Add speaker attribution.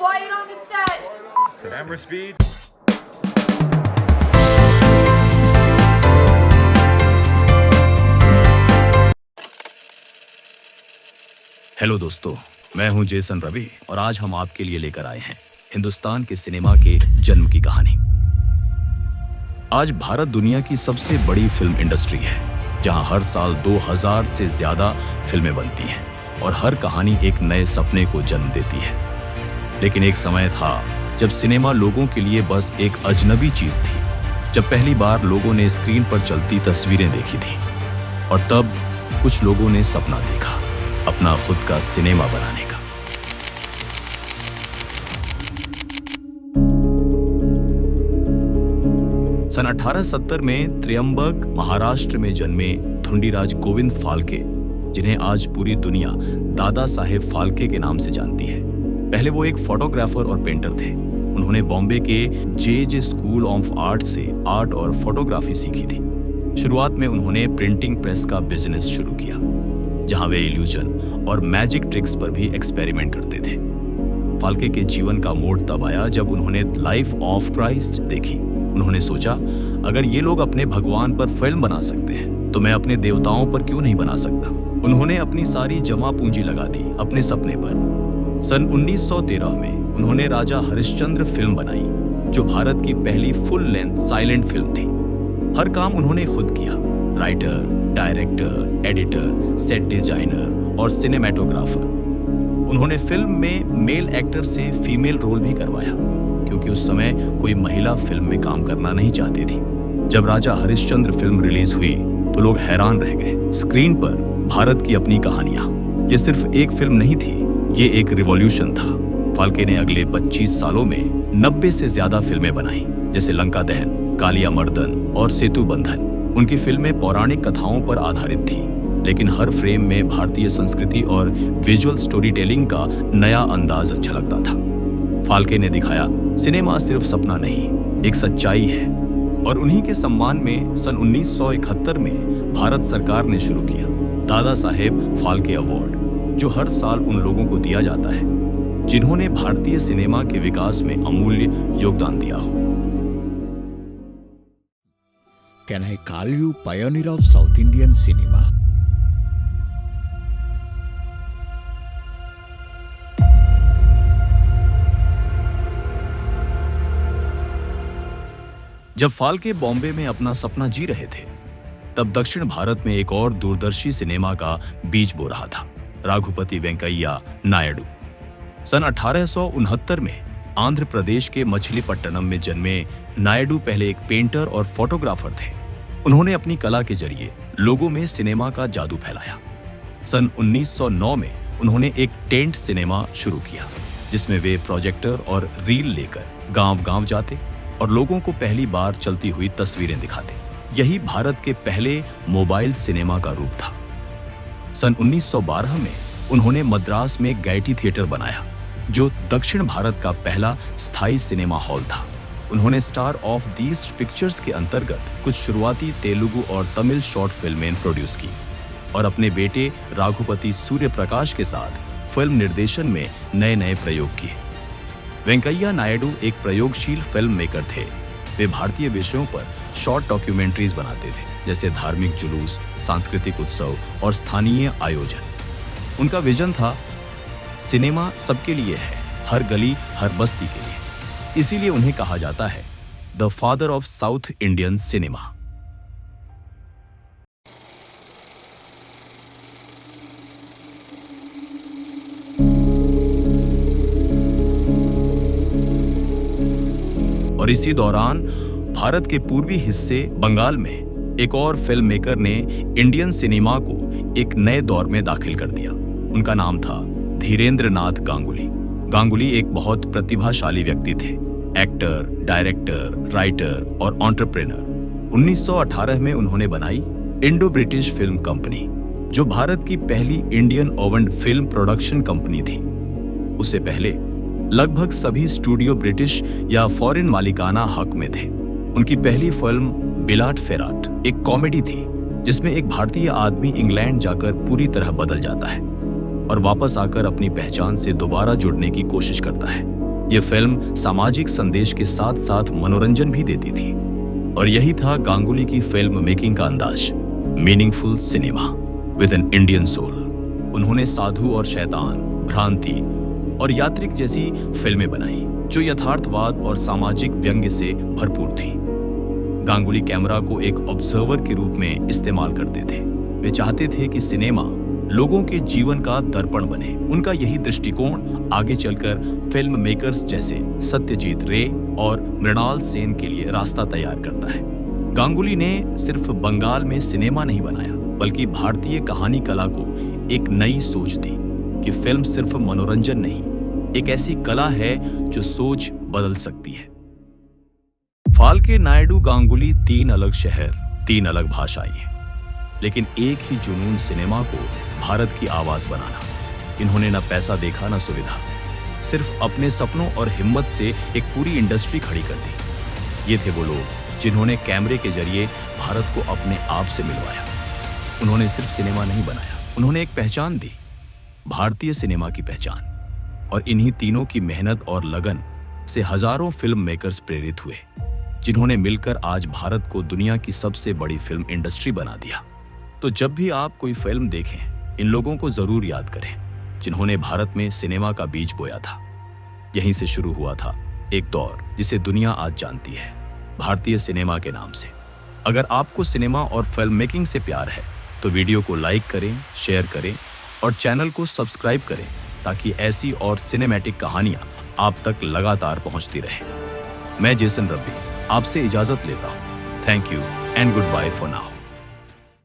Speaker 1: Quiet on the set.
Speaker 2: Camera speed.
Speaker 3: Hello दोस्तों, मैं हूं जेसन रवि और आज हम आपके लिए लेकर आए हैं हिंदुस्तान के सिनेमा के जन्म की कहानी। आज भारत दुनिया की सबसे बड़ी फिल्म इंडस्ट्री है, जहां हर साल 2000 से ज्यादा फिल्में बनती हैं और हर कहानी एक नए सपने को जन्म देती है। लेकिन एक समय था जब सिनेमा लोगों के लिए बस एक अजनबी चीज थी, जब पहली बार लोगों ने स्क्रीन पर चलती तस्वीरें देखी थी। और तब कुछ लोगों ने सपना देखा अपना खुद का सिनेमा बनाने का। सन 1870 में त्र्यंबक, महाराष्ट्र में जन्मे धुंडीराज गोविंद फाल्के, जिन्हें आज पूरी दुनिया दादा साहेब फाल्के के नाम से जानती है। पहले वो एक फोटोग्राफर और पेंटर थे। उन्होंने बॉम्बे के जे स्कूल ऑफ आर्ट से आर्ट और फोटोग्राफी सीखी थी। शुरुआत में उन्होंने प्रिंटिंग प्रेस का बिजनेस शुरू किया, जहां वे इल्यूजन और मैजिक ट्रिक्स पर भी एक्सपेरिमेंट करते थे। फाल्के के जीवन का मोड़ तब आया जब उन्होंने लाइफ ऑफ क्राइस्ट देखी। उन्होंने सोचा, अगर ये लोग अपने भगवान पर फिल्म बना सकते हैं तो मैं अपने देवताओं पर क्यों नहीं बना सकता। उन्होंने अपनी सारी जमा पूंजी लगा दी अपने सपने पर। सन 1913 में उन्होंने राजा हरिश्चंद्र फिल्म बनाई, जो भारत की पहली फुल लेंथ साइलेंट फिल्म थी। हर काम उन्होंने खुद किया, writer, director, editor, set designer और सिनेमेटोग्राफर। उन्होंने फिल्म में मेल एक्टर से फीमेल रोल भी करवाया, क्योंकि उस समय कोई महिला फिल्म में काम करना नहीं चाहती थी। जब राजा हरिश्चंद्र फिल्म रिलीज हुई तो लोग हैरान रह गए। स्क्रीन पर भारत की अपनी कहानियां। ये सिर्फ एक फिल्म नहीं थी, ये एक रिवॉल्यूशन था। फाल्के ने अगले 25 सालों में 90 से ज्यादा फिल्में बनाई, जैसे लंका दहन, कालिया मर्दन और सेतु बंधन। उनकी फिल्में पौराणिक कथाओं पर आधारित थी, लेकिन हर फ्रेम में भारतीय संस्कृति और विजुअल स्टोरी टेलिंग का नया अंदाज झलकता था। फाल्के ने दिखाया, सिनेमा सिर्फ सपना नहीं, एक सच्चाई है। और उन्हीं के सम्मान में सन 1971 में भारत सरकार ने शुरू किया दादा साहेब फाल्के अवार्ड, जो हर साल उन लोगों को दिया जाता है जिन्होंने भारतीय सिनेमा के विकास में अमूल्य योगदान दिया हो।
Speaker 4: Can I call you pioneer of South Indian cinema?
Speaker 3: जब फाल्के बॉम्बे में अपना सपना जी रहे थे, तब दक्षिण भारत में एक और दूरदर्शी सिनेमा का बीज बो रहा था, राघुपति वेंकैया नायडू। सन 1869 में आंध्र प्रदेश के मछलीपट्टनम में जन्मे नायडू पहले एक पेंटर और फोटोग्राफर थे। उन्होंने अपनी कला के जरिए लोगों में सिनेमा का जादू फैलाया। सन 1909 में उन्होंने एक टेंट सिनेमा शुरू किया, जिसमें वे प्रोजेक्टर और रील लेकर गांव-गांव जाते और लोगों को पहली बार चलती हुई तस्वीरें दिखाते। यही भारत के पहले मोबाइल सिनेमा का रूप था। सन 1912 में उन्होंने मद्रास में गैयटी थिएटर बनाया, जो दक्षिण भारत का पहला स्थायी सिनेमा हॉल था। उन्होंने star of the east pictures के अंतर्गत कुछ शुरुआती तेलुगु और तमिल शॉर्ट फिल्में प्रोड्यूस की और अपने बेटे राघुपति सूर्य प्रकाश के साथ फिल्म निर्देशन में नए नए प्रयोग किए। वेंकैया नायडू एक प्रयोगशील फिल्म मेकर थे। वे भारतीय विषयों पर शॉर्ट डॉक्यूमेंट्रीज बनाते थे, जैसे धार्मिक जुलूस, सांस्कृतिक उत्सव और स्थानीय आयोजन। उनका विजन था, सिनेमा सबके लिए है, हर गली हर बस्ती के लिए। इसीलिए उन्हें कहा जाता है the father of south Indian cinema. और इसी दौरान भारत के पूर्वी हिस्से बंगाल में एक और फिल्म मेकर ने इंडियन सिनेमा को एक नए दौर में दाखिल कर दिया। उनका नाम था धीरेंद्र नाथ गांगुली। गांगुली एक बहुत प्रतिभाशाली व्यक्ति थे, एक्टर, डायरेक्टर, राइटर और एंटरप्रेन्योर। 1918 में उन्होंने बनाई इंडो ब्रिटिश फिल्म कंपनी, जो भारत की पहली Indian oven film production company थी। उससे पहले लगभग सभी स्टूडियो ब्रिटिश या फॉरेन मालिकाना हक में थे। उनकी पहली फिल्म बिलाट फेराट एक कॉमेडी थी, जिसमें एक भारतीय आदमी इंग्लैंड जाकर पूरी तरह बदल जाता है और वापस आकर अपनी पहचान से दोबारा जुड़ने की कोशिश करता है। ये फिल्म सामाजिक संदेश के साथ साथ मनोरंजन भी देती थी और यही था गांगुली की फिल्म मेकिंग का अंदाज, meaningful cinema with an Indian soul. उन्होंने साधु और शैतान, भ्रांति और यात्रिक जैसी फिल्में बनाई जो यथार्थवाद और सामाजिक व्यंग्य से भरपूर थी। गांगुली कैमरा को एक ऑब्जर्वर के रूप में इस्तेमाल करते थे। वे चाहते थे कि सिनेमा लोगों के जीवन का दर्पण बने। उनका यही दृष्टिकोण आगे चलकर फिल्म मेकर्स जैसे सत्यजीत रे और मृणाल सेन के लिए रास्ता तैयार करता है। गांगुली ने सिर्फ बंगाल में सिनेमा नहीं बनाया, बल्कि भारतीय कहानी कला को एक नई सोच दी कि फिल्म सिर्फ मनोरंजन नहीं, एक ऐसी कला है जो सोच बदल सकती है। फाल्के, नायडू, गांगुली 3 अलग शहर, 3 अलग भाषाएं, लेकिन एक ही जुनून सिनेमा को भारत की आवाज बनाना। इन्होंने न पैसा देखा न सुविधा, सिर्फ अपने सपनों और हिम्मत से एक पूरी इंडस्ट्री खड़ी कर दी। ये थे वो लोग जिन्होंने कैमरे के जरिए भारत को अपने आप से मिलवाया। उन्होंने सिर्फ सिनेमा नहीं बनाया, उन्होंने एक पहचान दी, भारतीय सिनेमा की पहचान। और इन्हीं तीनों की मेहनत और लगन से हजारों फिल्म मेकर्स प्रेरित हुए, जिन्होंने मिलकर आज भारत को दुनिया की सबसे बड़ी फिल्म इंडस्ट्री बना दिया। तो जब भी आप कोई फिल्म देखें, इन लोगों को जरूर याद करें, जिन्होंने भारत में सिनेमा का बीज बोया था। यहीं से शुरू हुआ था एक दौर जिसे दुनिया आज जानती है, भारतीय सिनेमा के नाम से। अगर आपको सिनेमा और फिल्म मेकिंग से प्यार है तो वीडियो को लाइक करें, शेयर करें और चैनल को सब्सक्राइब करें, ताकि ऐसी और सिनेमैटिक कहानियां आप तक लगातार पहुंचती रहें। मैं जेसन रब्बी आपसे इजाजत लेता हूं। Thank you and goodbye for now.